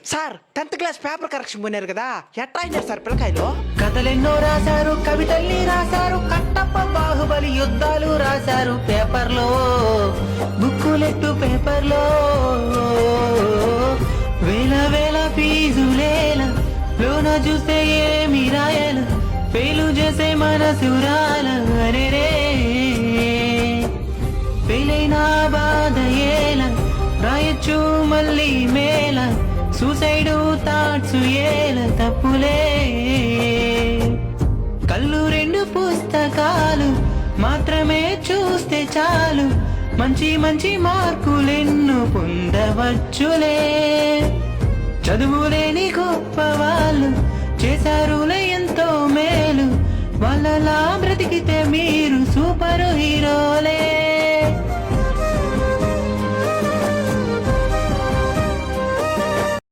Sir 10th class paper correction పోయినారు కదా ఎట్లా అయినారు సార్ పిల్లకాయలు? కథలెన్నో రాశారు, కవితల్ని రాశారు, కట్టప్ప బాహుబలి యుద్ధాలు రాశారు పేపర్లో, బుక్కులెట్టు పేపర్లో. వేల వేల ఫీజులేల లోన చూస్తే ఏమి రాయాల, ఫెయిలు చేసే మనసు రాల. అరెరే ఫెయిలైనా బాధ ఏల, రాయొచ్చు మళ్ళీ మేల, సూసైడు థాట్స్ ఏల తప్పులే. కళ్ళు 2 పుస్తకాలు మాత్రమే చూస్తే చాలు, మంచి మంచి మార్కులెన్ను పొందవచ్చులే. చదువులేని గొప్ప వాళ్ళు చేశారులే ఎంతో మేలు, వాళ్ళలా బ్రతికితే మీరు సూపర్ హీరోలే.